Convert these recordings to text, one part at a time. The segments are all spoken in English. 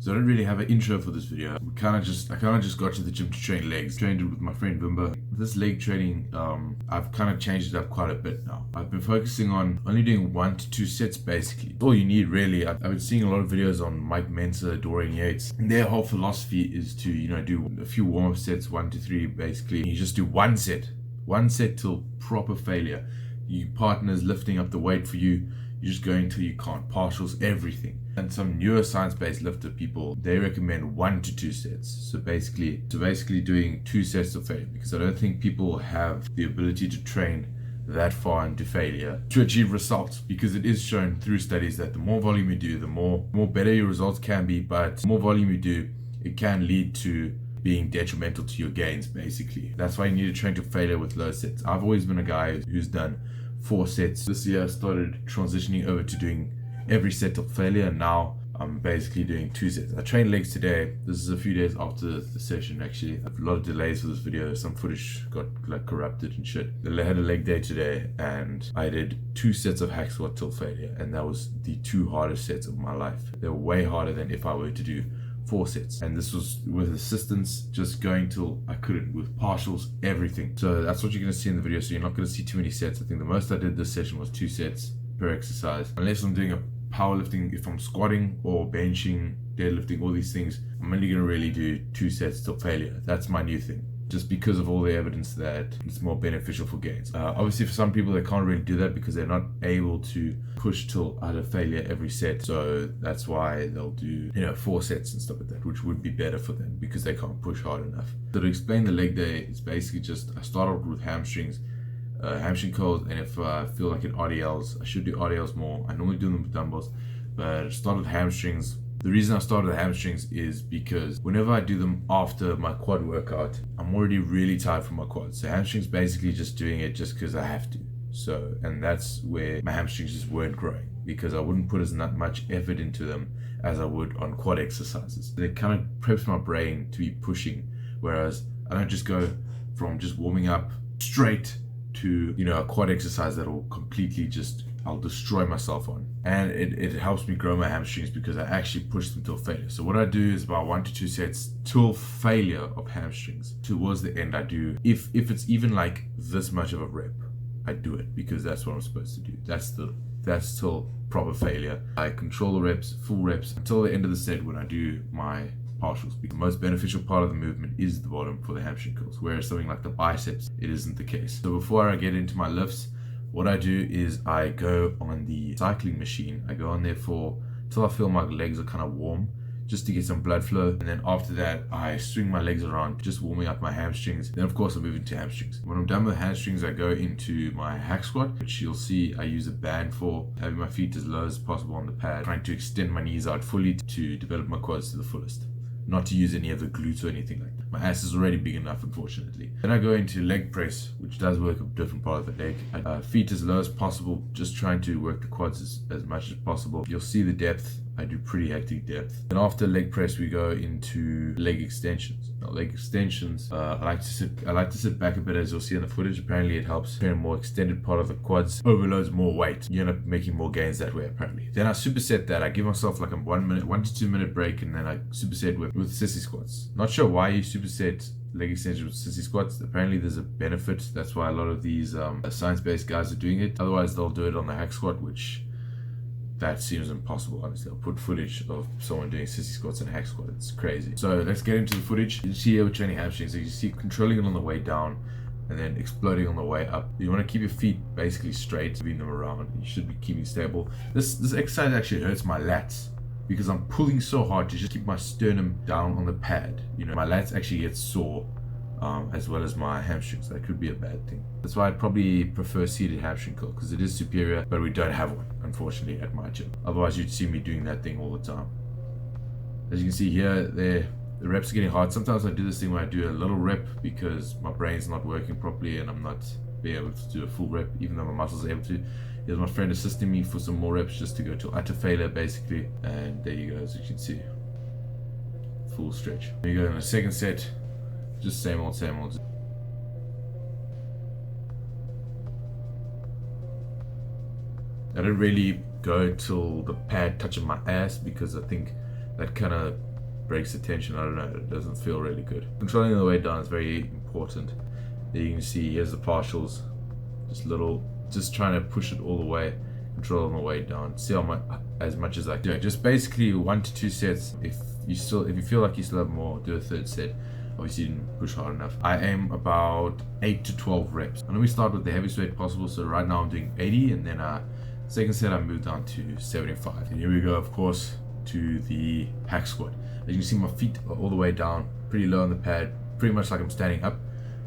So I don't really have an intro for this video. I kind of just got to the gym to train legs. Trained it with my friend Eubank. This leg training, I've kind of changed it up quite a bit now. I've been focusing on only doing 1 to 2 sets basically. All you need really. I've been seeing a lot of videos on Mike Mensa, Dorian Yates. And their whole philosophy is to, do a few warm-up sets, 1 to 3 basically. You just do one set till proper failure. Your partner's lifting up the weight for you. You're just going till you can't. Partials, everything. And some neuroscience-based lifter people, they recommend 1 to 2 sets. So basically doing 2 sets of failure, because I don't think people have the ability to train that far into failure to achieve results, because it is shown through studies that the more volume you do, the more better your results can be. But the more volume you do, it can lead to being detrimental to your gains basically. That's why you need to train to failure with low sets. I've always been a guy who's done 4 sets. This year I started transitioning over to doing every set of failure, and now I'm basically doing 2 sets. I trained legs today. This is a few days after the session actually. I have a lot of delays for this video. Some footage got corrupted and shit. I had a leg day today and I did 2 sets of hack squat till failure, and that was the 2 hardest sets of my life. They were way harder than if I were to do 4 sets, and this was with assistance, just going till I couldn't, with partials, everything. So that's what you're going to see in the video. So you're not going to see too many sets. I think the most I did this session was 2 sets per exercise. Unless I'm doing a powerlifting, if I'm squatting or benching, deadlifting, all these things, I'm only going to really do 2 sets till failure. That's my new thing, just because of all the evidence that it's more beneficial for gains. Obviously for some people they can't really do that because they're not able to push till utter failure every set, so that's why they'll do 4 sets and stuff like that, which would be better for them because they can't push hard enough. So to explain the leg day, it's basically just I start off with hamstrings, hamstring curls, and if I feel like it RDLs, I should do RDLs more. I normally do them with dumbbells, but I start with hamstrings. The reason I started with hamstrings is because whenever I do them after my quad workout, I'm already really tired from my quads. So hamstrings basically just doing it just because I have to. So, and that's where my hamstrings just weren't growing, because I wouldn't put as much effort into them as I would on quad exercises. It kind of preps my brain to be pushing, whereas I don't just go from just warming up straight to a quad exercise that will completely I'll destroy myself on. And it helps me grow my hamstrings because I actually push them till failure. So what I do is about 1 to 2 sets till failure of hamstrings. Towards the end I do, if it's even like this much of a rep, I do it because that's what I'm supposed to do. That's till proper failure. I control the reps, full reps, until the end of the set when I do my partials. The most beneficial part of the movement is the bottom for the hamstring curls, whereas something like the biceps, it isn't the case. So before I get into my lifts, what I do is I go on the cycling machine. I go on there till I feel my legs are kind of warm, just to get some blood flow. And then after that, I swing my legs around, just warming up my hamstrings. Then of course I move into hamstrings. When I'm done with hamstrings, I go into my hack squat, which you'll see I use a band for, having my feet as low as possible on the pad, trying to extend my knees out fully to develop my quads to the fullest. Not to use any of the glutes or anything like that. My ass is already big enough, unfortunately. Then I go into leg press, which does work a different part of the leg. Feet as low as possible, just trying to work the quads as much as possible. You'll see the depth. I do pretty hectic depth. And after leg press, we go into leg extensions. Now, leg extensions, I like to sit back a bit, as you'll see in the footage. Apparently, it helps train a more extended part of the quads, overloads more weight. You end up making more gains that way, apparently. Then I superset that. I give myself like a 1 to 2 minute break, and then I superset with sissy squats. Not sure why you superset leg extensions with sissy squats. Apparently there's a benefit. That's why a lot of these science-based guys are doing it. Otherwise they'll do it on the hack squat, which that seems impossible, honestly. I'll put footage of someone doing sissy squats and hack squat. It's crazy. So let's get into the footage. You see here we're training hamstrings. So you see controlling it on the way down and then exploding on the way up. You want to keep your feet basically straight, moving them around. You should be keeping stable. This exercise actually hurts my lats, because I'm pulling so hard to just keep my sternum down on the pad. My lats actually get sore, as well as my hamstrings. That could be a bad thing. That's why I'd probably prefer seated hamstring curl, because it is superior, but we don't have one, unfortunately, at my gym. Otherwise you'd see me doing that thing all the time. As you can see here, the reps are getting hard. Sometimes I do this thing where I do a little rep because my brain's not working properly and I'm not being able to do a full rep, even though my muscles are able to. Here's my friend assisting me for some more reps, just to go to utter failure basically. And there you go, as you can see, full stretch. There you go. In the second set, just same old. I don't really go till the pad touching my ass, because I think that kind of breaks the tension. I don't know, it doesn't feel really good. Controlling the weight down is very important. There you can see, here's the partials, just trying to push it all the way, controlling the weight down. See how much, as much as I can. Just basically 1 to 2 sets. If you feel like you still have more, do a third set. Obviously you didn't push hard enough. I aim about 8 to 12 reps. And then we start with the heaviest weight possible. So right now I'm doing 80, and then second set I moved down to 75. And here we go, of course, to the hack squat. As you can see, my feet are all the way down, pretty low on the pad, pretty much like I'm standing up,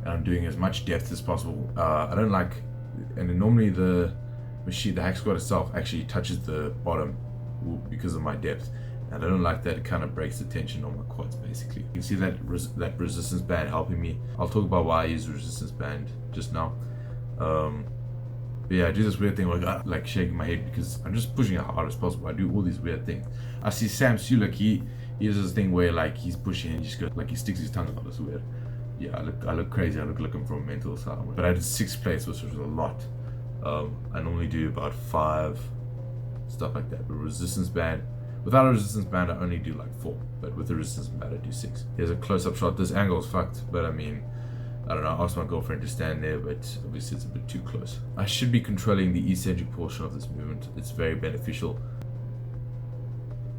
and I'm doing as much depth as possible. I don't like, and then normally the machine, the hack squat itself actually touches the bottom because of my depth, and I don't like that. It kind of breaks the tension on my quads basically. You can see that resistance band helping me. I'll talk about why I use the resistance band just now. But yeah, I do this weird thing where I like shaking my head because I'm just pushing as hard as possible. I do all these weird things. I see Sam Sulek, he does this thing where like he's pushing and he just goes like he sticks his tongue out. It's weird. Yeah, I look crazy. I look like I'm from a mental asylum. But I did 6 plates, which was a lot. I normally do about 5, stuff like that. But resistance band, without a resistance band, I only do like 4. But with the resistance band, I do 6. Here's a close-up shot. This angle is fucked, but I mean, I don't know, I asked my girlfriend to stand there, but obviously it's a bit too close. I should be controlling the eccentric portion of this movement. It's very beneficial.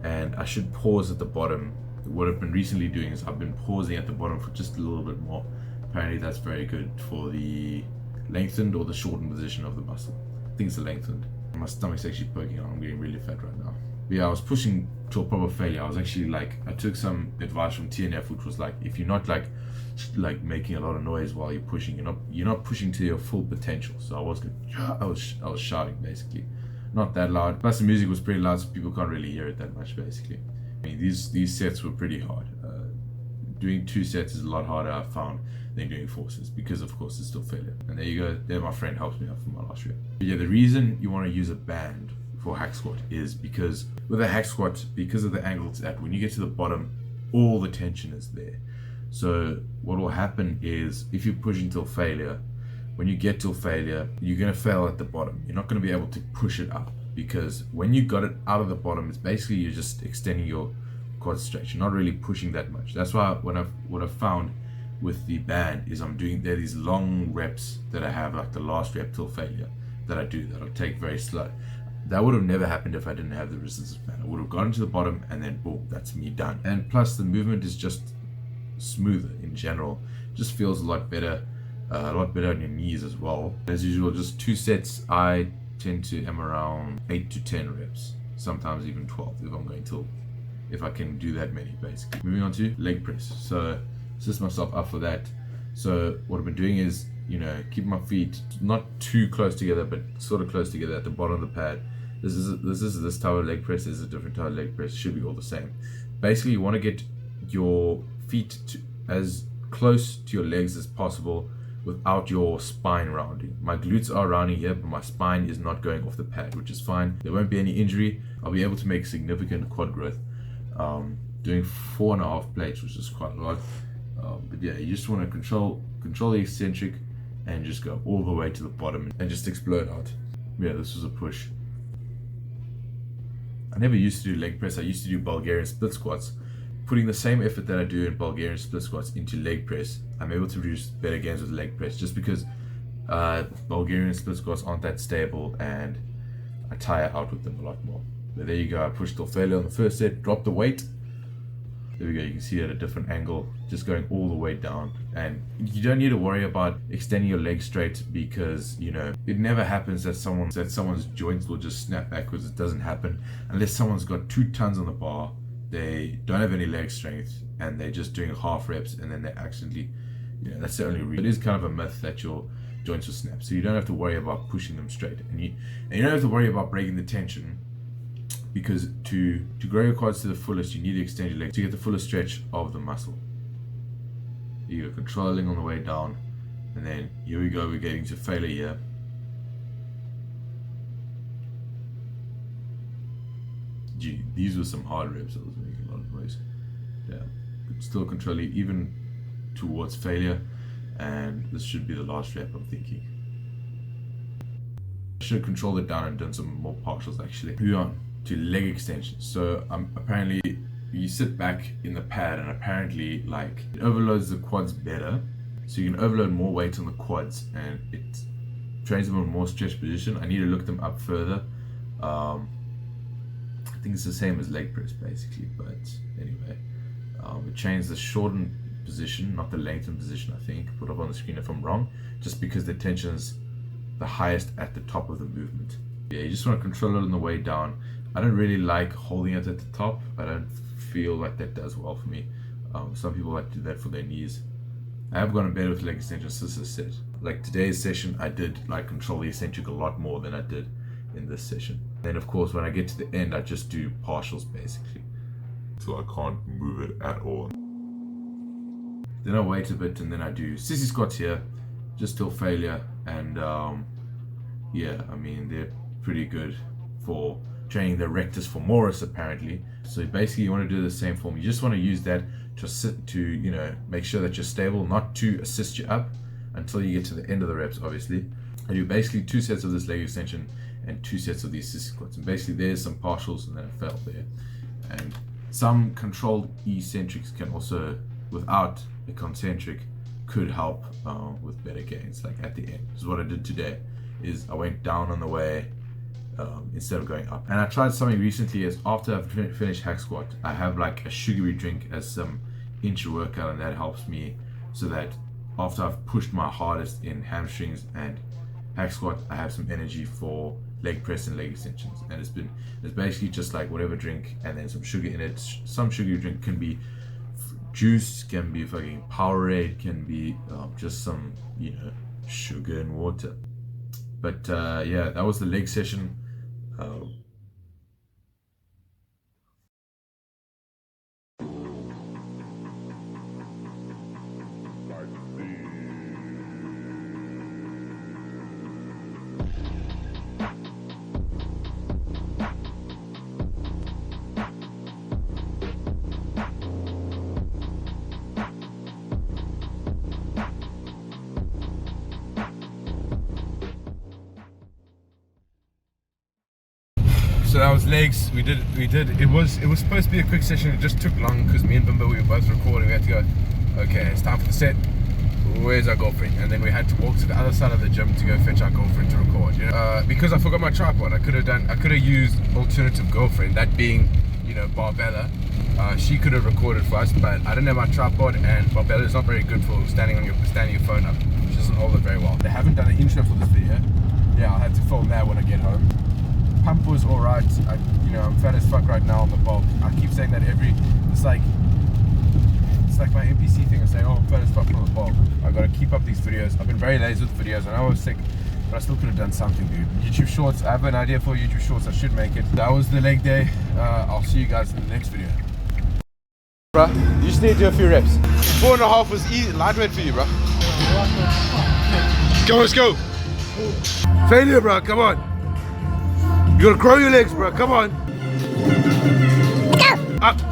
And I should pause at the bottom. What I've been recently doing is I've been pausing at the bottom for just a little bit more. Apparently that's very good for the lengthened or the shortened position of the muscle. I think it's the lengthened. My stomach's actually poking out. I'm getting really fat right now. But yeah, I was pushing to a proper failure. I was actually like, I took some advice from TNF, which was like, if you're not like making a lot of noise while you're pushing, you're not pushing to your full potential. So I was shouting basically, not that loud. Plus the music was pretty loud, so people can't really hear it that much basically. I mean, these sets were pretty hard. Doing 2 sets is a lot harder, I found, than doing 4 sets, because of course it's still failure. And there you go, there my friend helps me out for my last rep. But yeah, the reason you want to use a band for hack squat is because with a hack squat, because of the angle it's at, when you get to the bottom, all the tension is there. So what will happen is, if you're pushing till failure, when you get till failure, you're going to fail at the bottom. You're not going to be able to push it up, because when you got it out of the bottom, it's basically you're just extending your quad stretch. You're not really pushing that much. That's why what I've found with the band is there are these long reps that I have, like the last rep till failure, that I do, that I'll take very slow. That would have never happened if I didn't have the resistance band. I would have gotten to the bottom and then boom, that's me done. And plus the movement is just smoother in general. Just feels a lot better on your knees as well. As usual, just 2 sets. I tend to aim around 8 to 10 reps, sometimes even 12 if I can do that many basically. Moving on to leg press. So assist myself up for that. So what I've been doing is, keep my feet not too close together, but sort of close together at the bottom of the pad. This type of leg press is a different type of leg press. It should be all the same. Basically, you want to get your feet as close to your legs as possible without your spine rounding. My glutes are rounding here, but my spine is not going off the pad, which is fine. There won't be any injury. I'll be able to make significant quad growth. Doing 4.5 plates, which is quite a lot. But yeah, you just want to control the eccentric and just go all the way to the bottom and just explode out. Yeah, this was a push. I never used to do leg press. I used to do Bulgarian split squats. Putting the same effort that I do in Bulgarian split squats into leg press, I'm able to produce better gains with leg press, just because Bulgarian split squats aren't that stable and I tire out with them a lot more. But there you go, I pushed till failure on the first set, dropped the weight. There we go, you can see it at a different angle, just going all the way down. And you don't need to worry about extending your legs straight, because it never happens that someone's joints will just snap backwards. It doesn't happen unless someone's got 2 tons on the bar, they don't have any leg strength, and they're just doing half reps, and then they accidentally, that's the only reason. It is kind of a myth that your joints will snap, so you don't have to worry about pushing them straight, and you don't have to worry about breaking the tension. Because to grow your quads to the fullest, you need to extend your legs to get the fullest stretch of the muscle. You're controlling on the way down, and then here we go, we're getting to failure here. Gee, these were some hard reps. I was making a lot of noise. Yeah, but still controlling even towards failure, and this should be the last rep, I'm thinking. I should have controlled it down and done some more partials actually. Moving on to leg extensions. So apparently you sit back in the pad and apparently like it overloads the quads better, so you can overload more weight on the quads and it trains them in a more stretched position. I need to look them up further. I think it's the same as leg press basically, but anyway, it trains the shortened position, not the lengthened position. I think put up on the screen if I'm wrong, just because the tension is the highest at the top of the movement. Yeah, you just want to control it on the way down. I don't really like holding it at the top. I don't feel like that does well for me. Some people like to do that for their knees. I have gone better with leg extensions since this set. Like today's session, I did like control the eccentric a lot more than I did in this session. Then of course when I get to the end, I just do partials basically, so I can't move it at all. Then I wait a bit and then I do sissy squats here, just till failure. And yeah, I mean they're pretty good for training the rectus femoris apparently. So basically you want to do the same form. You just want to use that to make sure that you're stable, not to assist you up until you get to the end of the reps. Obviously I do basically 2 sets of this leg extension and 2 sets of these sissy squats, and basically there's some partials and then I failed there. And some controlled eccentrics can also, without a concentric, could help with better gains. Like at the end, this is what I did today, is I went down on the way instead of going up. And I tried something recently, is after I've finished hack squat, I have like a sugary drink as some intra-workout, and that helps me so that after I've pushed my hardest in hamstrings and hack squat, I have some energy for leg press and leg extensions. And it's basically just like whatever drink and then some sugar in it. Some sugary drink can be juice, can be fucking Powerade, can be just some sugar and water. But yeah, that was the leg session. So that was legs. We did. It was supposed to be a quick session. It just took long because me and Bimbo, we were both recording. We had to go, okay, it's time for the set. Where's our girlfriend? And then we had to walk to the other side of the gym to go fetch our girlfriend to record. Because I forgot my tripod. I could have used alternative girlfriend, that being, Barbella. She could have recorded for us, but I didn't have my tripod, and Barbella is not very good for standing your phone up. She doesn't hold it very well. They haven't done an intro for this video. Yeah, I'll have to film that when I get home. Pump was alright. I'm fat as fuck right now on the bulk. I keep saying that it's like my NPC thing. I say, oh, I'm fat as fuck on the bulk. I gotta keep up these videos. I've been very lazy with videos. I know I was sick, but I still could have done something, dude. YouTube shorts. I have an idea for YouTube shorts. I should make it. That was the leg day. I'll see you guys in the next video. Bruh, you just need to do a few reps. 4.5 was easy, lightweight for you, bruh. Come on, let's go. Failure, bruh. Come on. You gotta grow your legs, bro. Come on. Up.